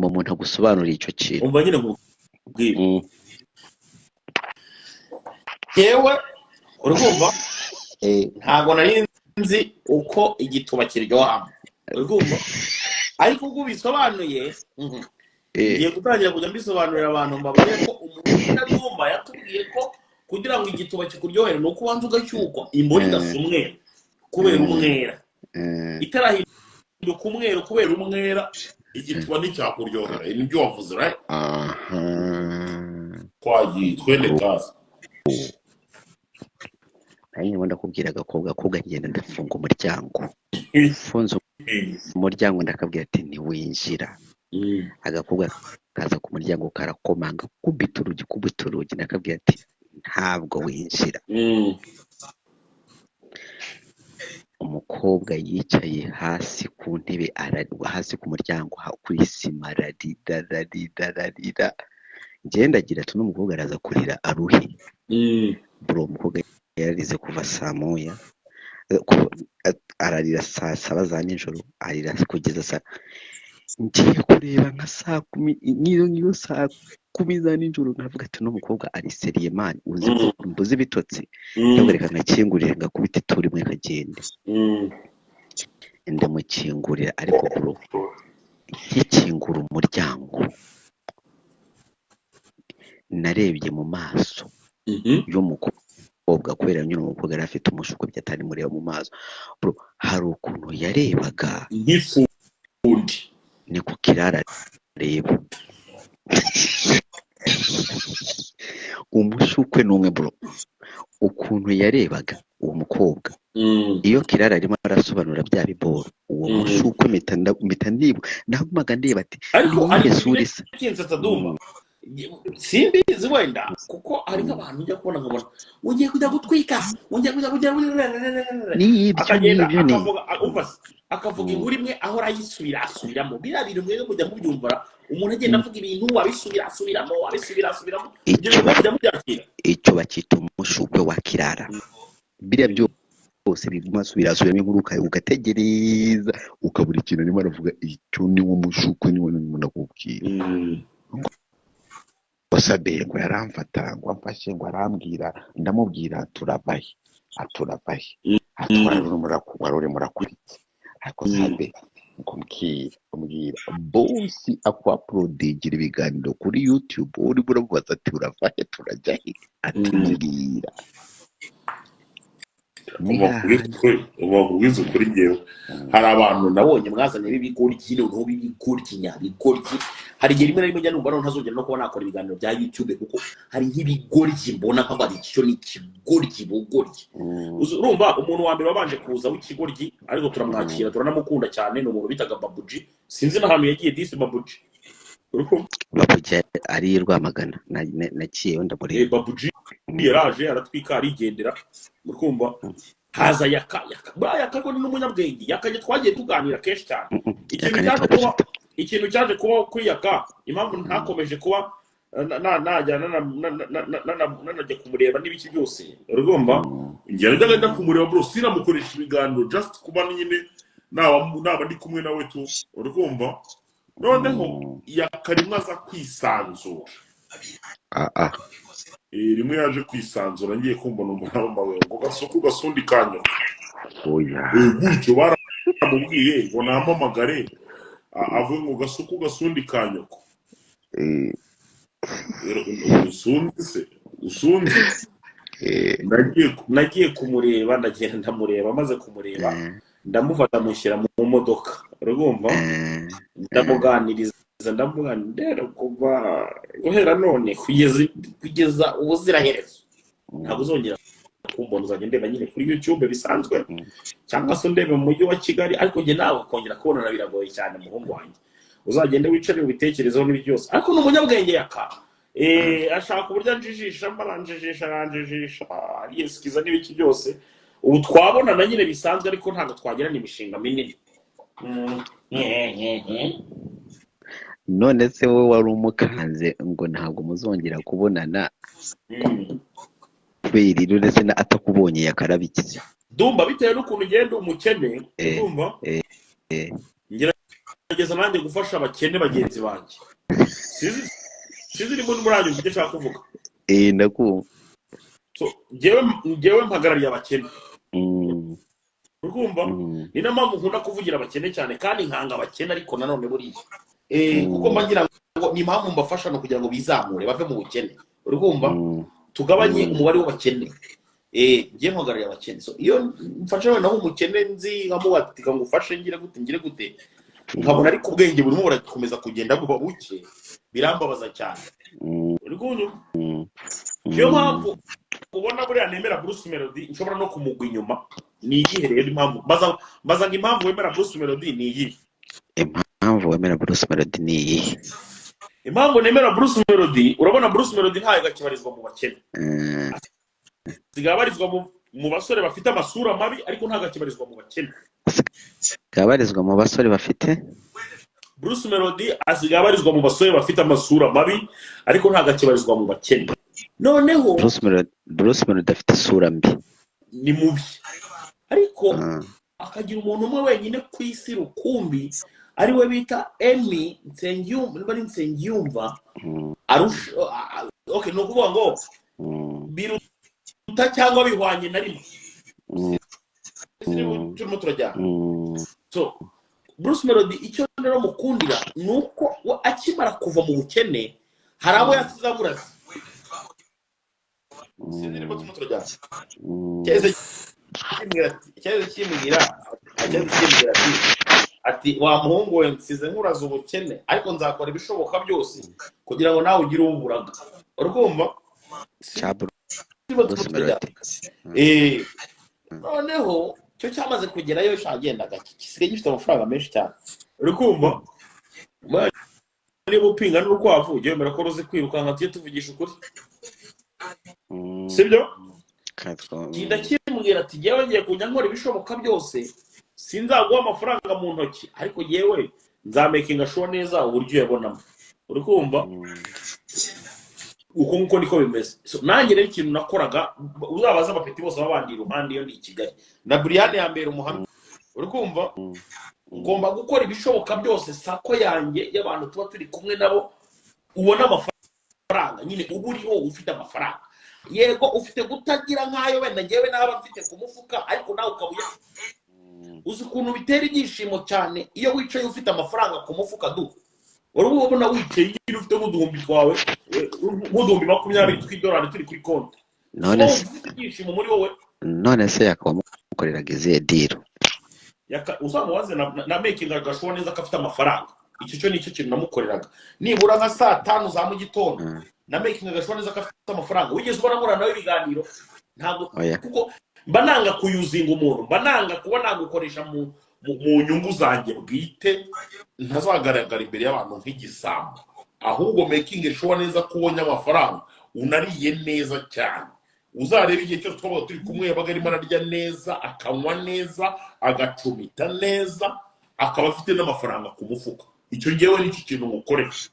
hanyuma umuntu agusobanurira icyo kintu umva nyine nkubwira yewe urumva ntabwo nari nzi uko igituba kiryoha urumva ariko ubwo bisobanuye ngiye gutangira kujya mbisobanurira abantu mbabwiye ko umuntu utabyumva yatubwiye ko kugira ngo igituba kikuryohere ni uko ubanza ugashyukwa imboni igasa umweru kubera umwera itarahinduka umweru kubera umwera igituba nticyakuryohera nibyo wavuze right twagiye twende kaza nanjye ndakubwira agakobwa ngenda ndafunga umuryango ufunze umuryango ndakabwira ati ntiwinjira agakobwa kaza ku muryango karakomanga kubita urugi ndakabwira ati ntabwo winjira umukobwa yicaye hasi ku ntebe hasi ku muryango kuri sima ararira ngendagira ati n'umukobwa araza kurira aruhe bro umukobwa yarize kuva saa moya ararira saa saba za nijoro arira kugeza saa ngiye kureba nka saa kumi niyo saa kumi za nijoro nkavuga ati n'umukobwa ari seriye man mbuze ibitotsi ntabwo reka nkakingurira ngakubita ituri mwe kagende ndamukingurira ariko bro nkikingura umuryango narebye mu maso y'umukobwa kubera nyine umukobwa yari afite umushuko byatari mureba mu maso bro hari ukuntu yarebaga nk'ifundi niko kirara reba umushukwe n'umwe bro ukuntu yarebaga uwo mukobwa iyo kirara arimo arasobanura bya biboro uwo mushukwe mpita ndavuga ndeba ati ariko surisa simbizi wenda kuko hari nk'abantu ujya kubona nkabona ugiye kujya gutwika akavuga inkuru imwe ahora asubiramo biriya bintu mwebwe mujya mubyumvara umuntu agenda avuga ibintu abisubiramo ibyo bintu mujya mubyakira icyo bakita umushukwe wa kirara biriya byose birasubiramo inkuru ugategereza ukabura ikintu arimo aravuga icyo ni wo mushukwe niwo umuntu akubwira wasabe ngo yaramfata ngo amfashe ngo arambwira ndamubwira turavahe warore murakuritse ariko sabe ngo mbwira bosi akwaplodigira ibiganiro kuri YouTube uri buramubaza ati uravahe turajya he ati mbwira ubabwiza ukuri ngewe hari abantu nabonye mwazanye b'ibigoryi noneho b'ibigoryi nyabigoryi hari igihe rimwe na rimwe njya numva noneho ntazongera no kuba nakora ibiganiro bya YouTube kuko hari nk'ibigoryi mbona nk'abari icyo ni ikigoryi bugoryi urumva umuntu wa mbere wabanje kuza w'ikigoryi ariko turamwakira turanamukunda cyane ni umuntu bitaga Babuji sinzi n'ahantu yagiye disi Babuji ari Rwamagana naciye ndamureba Babuji yaraje aratwika arigendera mukumva haza yaka ko n'umunyabwenge yakaje twagiye tuganira kenshi cyane ikintu cyaje kuba kuri yaka impamvu ntakomeje kuba nanajya kumureba n'ibiki byose urumva ngiye ndagenda kumureba bro sinamukoresha ibiganiro just kuba nyine naba ndi kumwe nawe tu urumva noneho yakarimwe aza kwisanzura rimwe yaje kwisanzura ngiye kumbona umuntu ngo gasoko gasundi kanyo gutyo baramubwiye ngo nampamagare avuye ngo gasoko gasundi kanyo usunze nagiye kumureba ndagenda ndamureba maze kumureba ndamufata mushyira mu modoka urumva ndamuganiriza ndamubwira kuva guhera none kugeza ubuziraherezo ntabwo uzongera kumbona uzajya ndeba nyine kuri YouTube bisanzwe cyangwa se ndebe mu mujyi wa Kigali ariko njye nawe kongera kubonana biragoye cyane muhungu wanjye uzagende wicare ubitekerezeho n'ibyo byose ariko n'umunyabwenge yaka ashaka uburyo anjijisha aranjijisha yesikiza n'ibiki byose ubu twabonana nyine bisanzwe ariko ntabwo twagirana imishinga minini none se wowe wari umukanze ngo ntabwo muzongera kubonana kubera rero ndetse atakubonye yakarabikize ndumva bitewe n'ukuntu ugenda umukene ndumva ngira ndagerageza nanjye gufasha abakene bagenzi banjye. Sizi ni muri radio ufite cyangwa kuvuga. Ndakumva. So jewe mpagarariye abakene. Urumva ni mpamvu nkunda kuvugira abakene cyane kandi nkanga abakene ariko nanone buriye kuko mbagira ngo ni impamvu mbafasha no kugira ngo bizamure bave mu bukene. Urumva tugabanye umubare w'abakene. Ngiye mpagarariye abakene. So iyo mfasha naho umukene nzi nkamubatika ngo ufashe ngire gute nkabona ariko ubwenge burimo burakomeza kugenda buba buke birambabaza cyane. Urumva iyo mpamvu ubona buriya nemera Bruce Melody nshobora no kumugwa inyuma. Ni iyihe rero impamvu baza ngo impamvu wemera Bruce Melody ni iyihe? Impamvu wemera Bruce Melody ni iyihe? Impamvu nemera Bruce Melody, urabona Bruce Melody ntayo gakibarizwa mu bakene. Zigabarizwa mu basore bafite amasura mabi ariko nta gakibarizwa mu bakene. Gabarizwa mu basore bafite Bruce Melody azigabarizwa mu basore bafite amasura mabi ariko nta gakibarizwa mu bakene. Noneho Bruce Melody afite isura mbi. Ni mubi. Ariko akagira umuntu umwe wenyine ku isi rukumbi ari we bita Emmy Nsengiyumva arusha okay no kuvuga ngo biruta cyangwa bihwanye na rimwe. Turimo turajya. So Bruce Melody icyo rero mukundira nuko akimara kuva mu bukene hari abo yasize aburaza. Turimo turajya. Kimbwira ati wa muhungu we nsize nkuraza ubukene ariko nzakora ibishoboka byose kugira ngo nawe ugire uburaga. Urumva noneho cyo cyamaze kugerayo cyagenda gake gisigaye gifite amafaranga menshi cyane. Urumva niba upinga n'urukwavu ujye wemera ko ruzi kwirukanka tujye tuvugisha ukuri, sibyo? Kimbwira ati yewe ngiye kujya nkora ibishoboka byose sinzaguha amafaranga mu ntoki ariko yewe nzamakinga show neza uburyo yabonamo. Urumva uko nkuko niko bimeze. So nanjye rero ikintu nakoraga uzabaza abapeti bose babandi iruhande iyo ndi Kigali na Brian yambera umuhamya. Urumva ngomba gukora ibishoboka byose sako yanjye y'abantu tuba turi kumwe nabo ubona amafaranga nyine uburiho ufite amafaranga. Yego ufite gutagira nkayo wenda ngewe naba mfite ku mufuka ariko nawe ukabuye uzi ukuntu bitera ibyishimo cyane iyo wicaye ufite amafaranga ku mufuka du. Urumva ubona wicaye iyo ufite nk'uduhumbi twawe nk'uduhumbi 20 tw'idolari turi kuri konti. None se ibyishimo muri wowe none se yakamukoreraga izihe deal uzamubaze na making agashowa neza ko afite amafaranga. Icyo cyo nicyo kintu namukoreraga nibura nka saa 5 za mu gitondo na making agashowa neza ko afite amafaranga. Wigeze ubona murana nawe ibiganiro? Ntabwo kuko bananga kuyuzinga umuntu, bananga kuba nagukoresha mu nyungu zanjye bwite, ntazagaragara imbere y'abantu nk'igisambo. Ahubwo making sure neza ko ubonye amafaranga unariye neza cyane. Uzareba igihe cyose twaba turi kumwe yabaga arimo ararya neza, akanywa neza, agacumita neza, akaba afite n'amafaranga ku mufuka. Icyo ngewe n'iki kintu mukoresha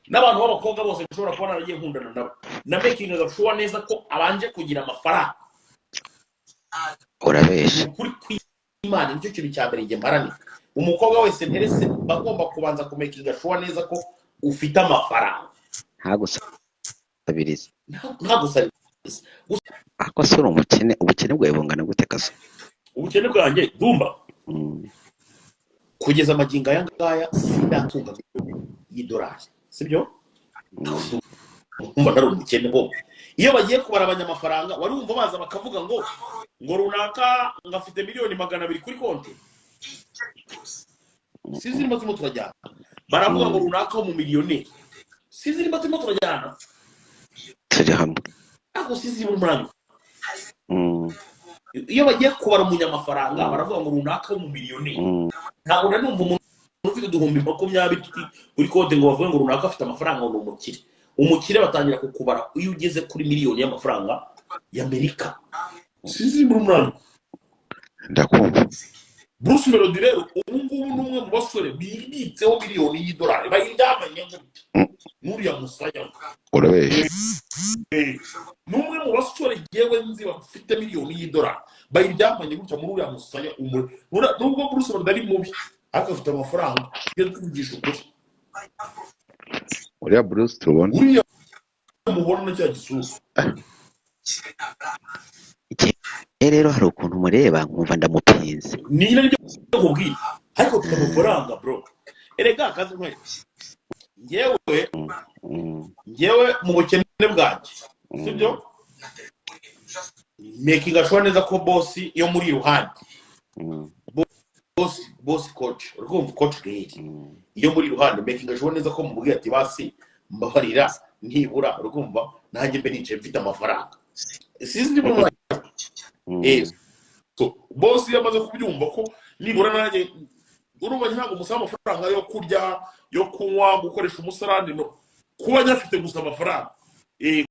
n'abantu b'abakobwa bose bashobora kuba naragiye nkundana nabo na making sure neza ko abanje kugira amafaranga. Urabesha kuri kw'Imana nicyo kintu cya mbere nge mparani. Umukobwa wese nterese bagomba kubanza kumakinga sure neza ko ufite amafaranga. Ntagusabiriza ako sura umukene. Ubukene bwawe bungana gute kaso? Ubukene bwanjye dumba kugeza amaginga aya ngaya sindatunga y'idolari, sibyo? Umva nari umukene ho. Iyo bagiye kubara abanyamafaranga wari wumva baza bakavuga ngo runaka ngafite miliyoni 200 kuri konti. Sizirimo turajyana baravuga ngo runaka mu miliyoni. Sizirimo turajyana turi hamwe ako sizirimo murano. Iyo bagiye kubara umunyamafaranga baravuga ngo runaka mu miliyoni. Ntabwo nanumva umuntu ufite uduhumbi 20 kuri konti ngo bavuge ngo runaka afite amafaranga ngo umukire. Umukire batangira kukubara iyo ugeze kuri miliyoni y'amafaranga y'Amerika. Sizi murumwana ndakumva. Bruce Melody rero ubu ngubu n'umwe mu basore bibitseho miliyoni y'idolari bayiryamanye n'uriya musaya. Urabesha n'umwe mu basore yewe nzi bafite miliyoni y'idolari bayiryamanye gutya muri uriya musaya. Nubwo Bruce Melody ari mubi ariko afite amafaranga tujye tuvugisha ukuri uriya Bruce tubona uriya mubona na cya gisusu rero hari ukuntu mureba nkumva ndamupinze niyo ryo kubwira ariko afite amafaranga bro erega akazi nkwe ngewe mu bukene bwanjye sibyo making ashobora neza ko boss yo muri ruhande boss coach urumva coach gate iyo muri ruhande making ashobora neza ko mubwira ati basi mbabarira ntibura urumva nanjye mbe nice mfite amafaranga sizi mu so boss yamaze kubyumva ko nibura nanjye urumva ntabwo musaba amafaranga yo kurya yo kunywa gukoresha umusarani no kuba nyafite gusa amafaranga